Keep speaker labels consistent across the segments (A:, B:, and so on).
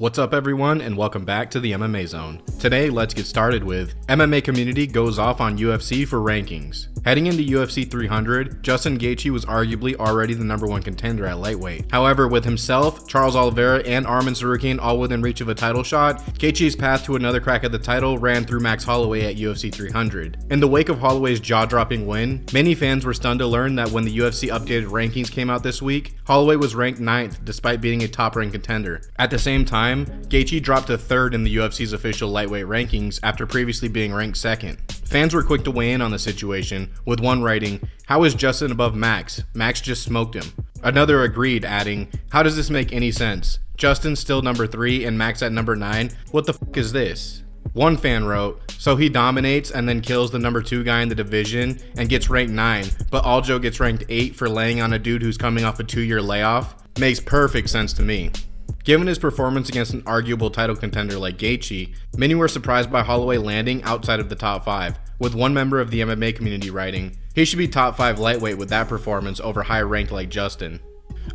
A: What's up everyone, and welcome back to the MMA Zone. Today, let's get started with MMA community goes off on UFC for rankings. Heading into UFC 300, Justin Gaethje was arguably already the number one contender at lightweight. However, with himself, Charles Oliveira, and Arman Tsarukyan all within reach of a title shot, Gaethje's path to another crack at the title ran through Max Holloway at UFC 300. In the wake of Holloway's jaw-dropping win, many fans were stunned to learn that when the UFC updated rankings came out this week, Holloway was ranked 9th despite being a top-ranked contender. At the same time, Gaethje dropped to 3rd in the UFC's official lightweight rankings after previously being ranked 2nd. Fans were quick to weigh in on the situation, with one writing, "How is Justin above Max? Max just smoked him." Another agreed, adding, "How does this make any sense? Justin's still number 3 and Max at number 9? What the f is this?" One fan wrote, "So he dominates and then kills the number 2 guy in the division and gets ranked 9, but Aljo gets ranked 8 for laying on a dude who's coming off a 2-year layoff? Makes perfect sense to me." Given his performance against an arguable title contender like Gaethje, many were surprised by Holloway landing outside of the top 5, with one member of the MMA community writing, "He should be top 5 lightweight with that performance over high ranked like Justin."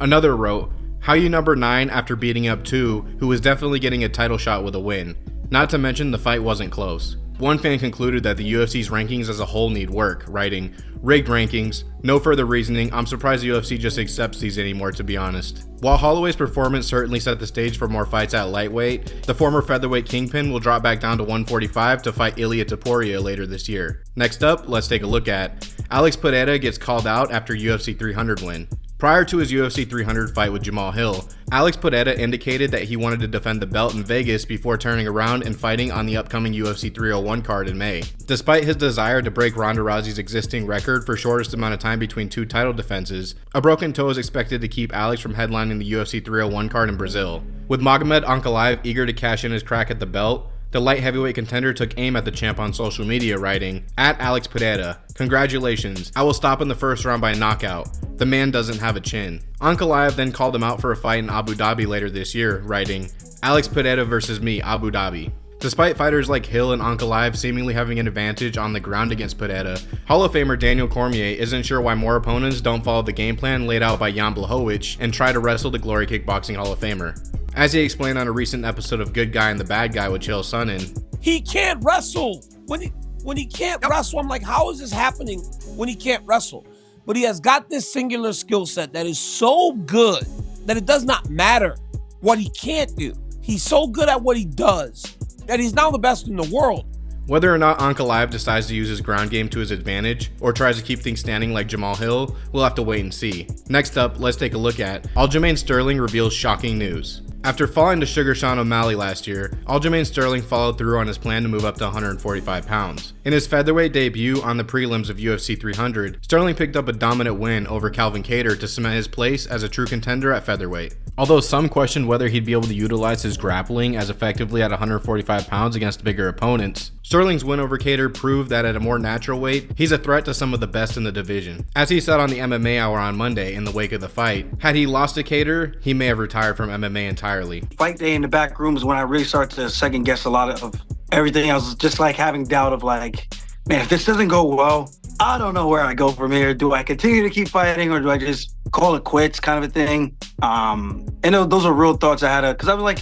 A: Another wrote, "How you number 9 after beating up 2 who was definitely getting a title shot with a win? Not to mention the fight wasn't close." One fan concluded that the UFC's rankings as a whole need work, writing, "Rigged rankings, no further reasoning, I'm surprised the UFC just accepts these anymore, to be honest." While Holloway's performance certainly set the stage for more fights at lightweight, the former featherweight kingpin will drop back down to 145 to fight Ilia Topuria later this year. Next up, let's take a look at Alex Pereira gets called out after UFC 300 win. Prior to his UFC 300 fight with Jamal Hill, Alex Pereira indicated that he wanted to defend the belt in Vegas before turning around and fighting on the upcoming UFC 301 card in May. Despite his desire to break Ronda Rousey's existing record for shortest amount of time between 2 title defenses, a broken toe is expected to keep Alex from headlining the UFC 301 card in Brazil. With Magomed Ankalaev eager to cash in his crack at the belt, the light heavyweight contender took aim at the champ on social media, writing, "At Alex Pereira, congratulations, I will stop in the first round by knockout. The man doesn't have a chin." Ankalaev then called him out for a fight in Abu Dhabi later this year, writing, "Alex Pereira versus me, Abu Dhabi." Despite fighters like Hill and Ankalaev seemingly having an advantage on the ground against Pereira, Hall of Famer Daniel Cormier isn't sure why more opponents don't follow the game plan laid out by Jan Blachowicz and try to wrestle the Glory Kickboxing Hall of Famer. As he explained on a recent episode of Good Guy and the Bad Guy with Chael Sonnen,
B: he can't wrestle. When he can't wrestle, I'm like, how is this happening when he can't wrestle? But he has got this singular skill set that is so good that it does not matter what he can't do. He's so good at what he does that he's now the best in the world.
A: Whether or not Ankalaev decides to use his ground game to his advantage, or tries to keep things standing like Jamal Hill, we'll have to wait and see. Next up, let's take a look at Aljamain Sterling reveals shocking news. After falling to Sugar Sean O'Malley last year, Aljamain Sterling followed through on his plan to move up to 145 pounds. In his featherweight debut on the prelims of UFC 300, Sterling picked up a dominant win over Calvin Kattar to cement his place as a true contender at featherweight. Although some questioned whether he'd be able to utilize his grappling as effectively at 145 pounds against bigger opponents, Sterling's win over Kattar proved that at a more natural weight, he's a threat to some of the best in the division. As he said on the MMA Hour on Monday in the wake of the fight, had he lost to Kattar, he may have retired from MMA entirely.
C: Fight day in the back room is when I really started to second guess a lot of everything. I was just like having doubt of like, man, if this doesn't go well, I don't know where I go from here. Do I continue to keep fighting or do I just call it quits kind of a thing? And those are real thoughts I had because I was like,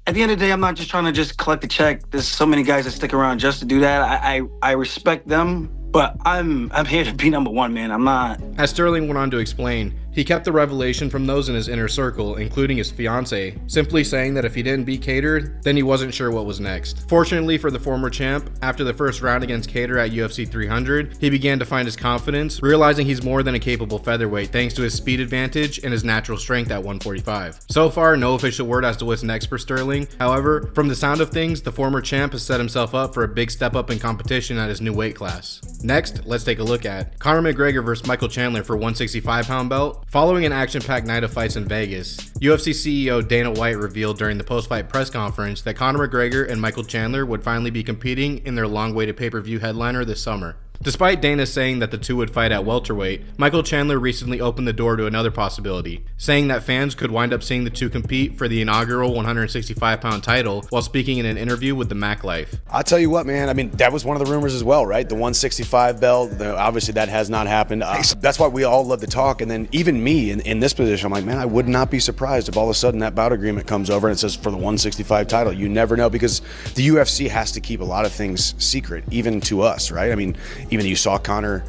C: at the end of the day, I'm not just trying to just collect a check. There's so many guys that stick around just to do that. I respect them, but I'm here to be number 1, man. I'm not.
A: As Sterling went on to explain, he kept the revelation from those in his inner circle, including his fiancée, simply saying that if he didn't beat Kattar, then he wasn't sure what was next. Fortunately for the former champ, after the first round against Kattar at UFC 300, he began to find his confidence, realizing he's more than a capable featherweight thanks to his speed advantage and his natural strength at 145. So far, no official word as to what's next for Sterling. However, from the sound of things, the former champ has set himself up for a big step up in competition at his new weight class. Next, let's take a look at Conor McGregor versus Michael Chandler for 165-pound belt. Following an action-packed night of fights in Vegas, UFC CEO Dana White revealed during the post-fight press conference that Conor McGregor and Michael Chandler would finally be competing in their long-awaited pay-per-view headliner this summer. Despite Dana saying that the two would fight at welterweight, Michael Chandler recently opened the door to another possibility, saying that fans could wind up seeing the two compete for the inaugural 165-pound title while speaking in an interview with the Mac Life.
D: I'll tell you what, man, I mean, that was one of the rumors as well, right? The 165 belt, obviously that has not happened. That's why we all love to talk, and then even me in this position, I'm like, man, I would not be surprised if all of a sudden that bout agreement comes over and it says for the 165 title. You never know, because the UFC has to keep a lot of things secret, even to us, right? I mean, even you saw Conor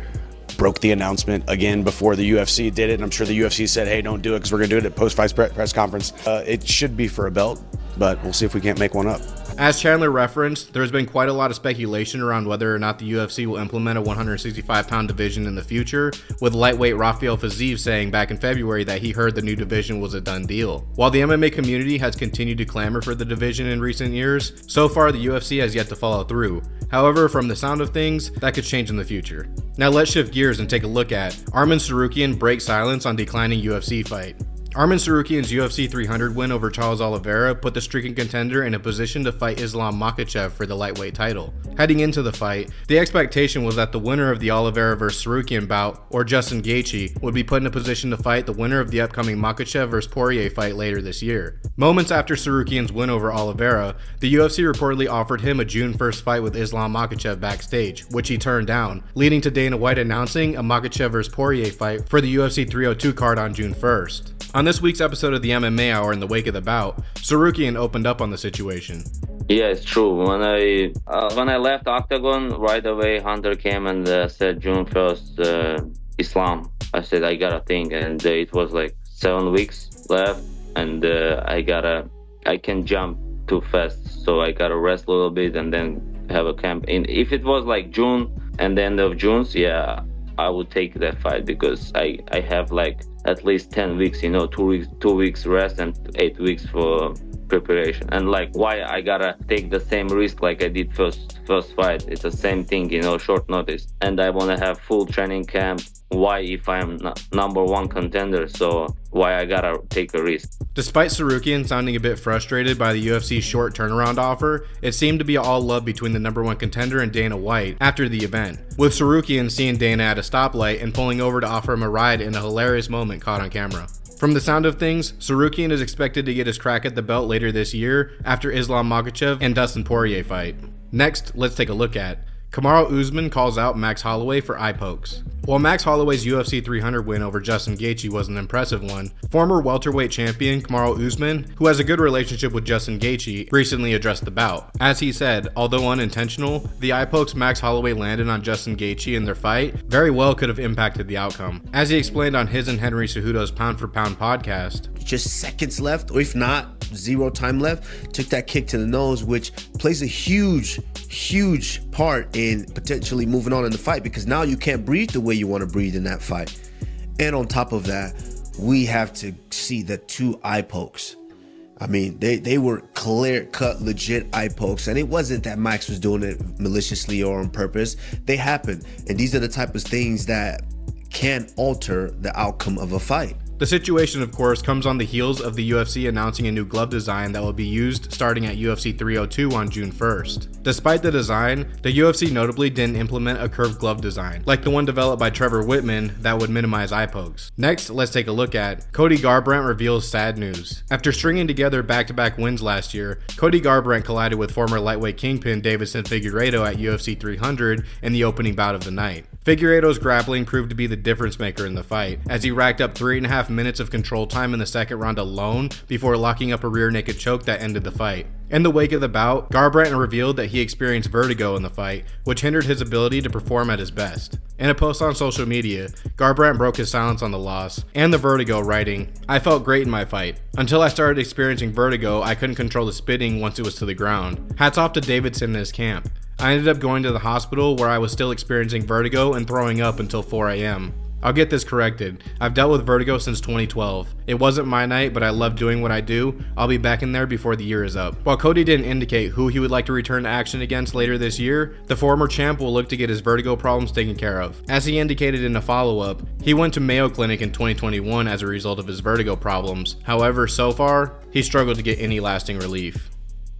D: broke the announcement again before the UFC did it, and I'm sure the UFC said, hey, don't do it because we're going to do it at post-fight press conference. It should be for a belt, but we'll see if we can't make one up.
A: As Chandler referenced, there's been quite a lot of speculation around whether or not the UFC will implement a 165-pound division in the future, with lightweight Rafael Fiziev saying back in February that he heard the new division was a done deal. While the MMA community has continued to clamor for the division in recent years, so far the UFC has yet to follow through. However, from the sound of things, that could change in the future. Now let's shift gears and take a look at Arman Tsarukyan breaks silence on declining UFC fight. Arman Tsarukyan's UFC 300 win over Charles Oliveira put the stricken contender in a position to fight Islam Makhachev for the lightweight title. Heading into the fight, the expectation was that the winner of the Oliveira vs Tsarukyan bout, or Justin Gaethje, would be put in a position to fight the winner of the upcoming Makhachev vs Poirier fight later this year. Moments after Tsarukyan's win over Oliveira, the UFC reportedly offered him a June 1st fight with Islam Makhachev backstage, which he turned down, leading to Dana White announcing a Makhachev vs Poirier fight for the UFC 302 card on June 1st. On this week's episode of the MMA Hour in the wake of the bout, Tsarukyan opened up on the situation.
E: Yeah, it's true. When I left Octagon, right away Hunter came and said June 1st, Islam. I said I gotta think, and it was like 7 weeks left, and I can jump too fast, so I gotta rest a little bit and then have a camp. And if it was like June and the end of June, yeah, I would take that fight because I have like at least 10 weeks, 2 weeks rest and 8 weeks for preparation. And like, why I gotta take the same risk like I did first fight? It's the same thing, short notice, and I want to have full training camp. Why, if I'm number one contender, so why I gotta take a risk?
A: Despite Tsarukyan sounding a bit frustrated by the UFC's short turnaround offer, it seemed to be all love between the number one contender and Dana White after the event, with Tsarukyan seeing Dana at a stoplight and pulling over to offer him a ride in a hilarious moment caught on camera. From the sound of things, Tsarukyan is expected to get his crack at the belt later this year after Islam Makhachev and Dustin Poirier fight. Next, let's take a look at Kamaru Usman calls out Max Holloway for eye pokes. While Max Holloway's UFC 300 win over Justin Gaethje was an impressive one, former welterweight champion Kamaru Usman, who has a good relationship with Justin Gaethje, recently addressed the bout. As he said, although unintentional, the eye pokes Max Holloway landed on Justin Gaethje in their fight very well could have impacted the outcome. As he explained on his and Henry Cejudo's Pound for Pound podcast,
F: just seconds left, or if not, 0 time left, took that kick to the nose, which plays a huge part in potentially moving on in the fight, because now you can't breathe the way you want to breathe in that fight. And on top of that, we have to see the 2 eye pokes. I mean, they were clear-cut, legit eye pokes, and it wasn't that Max was doing it maliciously or on purpose. They happened, and these are the type of things that can alter the outcome of a fight.
A: The situation, of course, comes on the heels of the UFC announcing a new glove design that will be used starting at UFC 302 on June 1st. Despite the design, the UFC notably didn't implement a curved glove design, like the one developed by Trevor Whitman that would minimize eye pokes. Next, let's take a look at Cody Garbrandt reveals sad news. After stringing together back-to-back wins last year, Cody Garbrandt collided with former lightweight kingpin Deiveson Figueiredo at UFC 300 in the opening bout of the night. Figueiredo's grappling proved to be the difference maker in the fight, as he racked up 3.5 minutes of control time in the second round alone before locking up a rear naked choke that ended the fight. In the wake of the bout, Garbrandt revealed that he experienced vertigo in the fight, which hindered his ability to perform at his best. In a post on social media, Garbrandt broke his silence on the loss and the vertigo, writing, "I felt great in my fight. Until I started experiencing vertigo, I couldn't control the spitting once it was to the ground. Hats off to Davidson and his camp. I ended up going to the hospital where I was still experiencing vertigo and throwing up until 4 a.m. I'll get this corrected. I've dealt with vertigo since 2012. It wasn't my night, but I love doing what I do. I'll be back in there before the year is up." While Cody didn't indicate who he would like to return to action against later this year, the former champ will look to get his vertigo problems taken care of. As he indicated in a follow-up, he went to Mayo Clinic in 2021 as a result of his vertigo problems. However, so far, he struggled to get any lasting relief.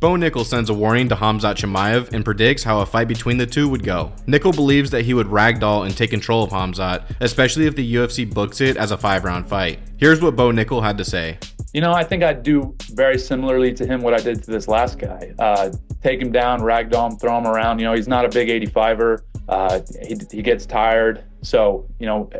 A: Bo Nickal sends a warning to Khamzat Chimaev and predicts how a fight between the two would go. Nickal believes that he would ragdoll and take control of Khamzat, especially if the UFC books it as a 5-round fight. Here's what Bo Nickal had to say.
G: I think I'd do very similarly to him what I did to this last guy. Take him down, ragdoll him, throw him around. He's not a big 85er. He gets tired. So,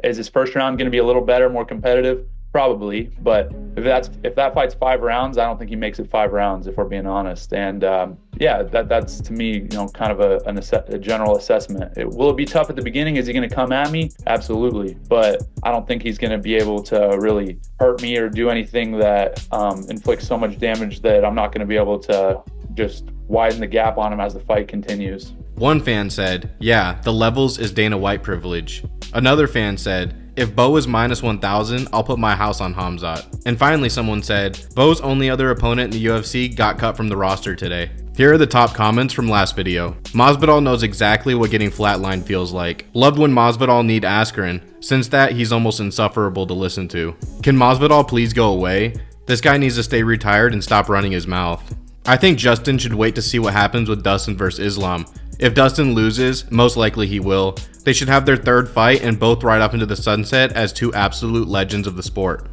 G: is his first round going to be a little better, more competitive? Probably, but if that fight's 5 rounds, I don't think he makes it 5 rounds, if we're being honest. And that's to me, kind of a general assessment. Will it be tough at the beginning? Is he going to come at me? Absolutely, but I don't think he's going to be able to really hurt me or do anything that inflicts so much damage that I'm not going to be able to just widen the gap on him as the fight continues.
A: One fan said, "Yeah, the levels is Dana White privilege." Another fan said, "If Bo is minus 1,000, I'll put my house on Khamzat." And finally someone said, "Bo's only other opponent in the UFC got cut from the roster today." Here are the top comments from last video. Masvidal knows exactly what getting flatlined feels like. Loved when Masvidal need Askren. Since that, he's almost insufferable to listen to. Can Masvidal please go away? This guy needs to stay retired and stop running his mouth. I think Justin should wait to see what happens with Dustin versus Islam. If Dustin loses, most likely he will, they should have their third fight and both ride off into the sunset as two absolute legends of the sport.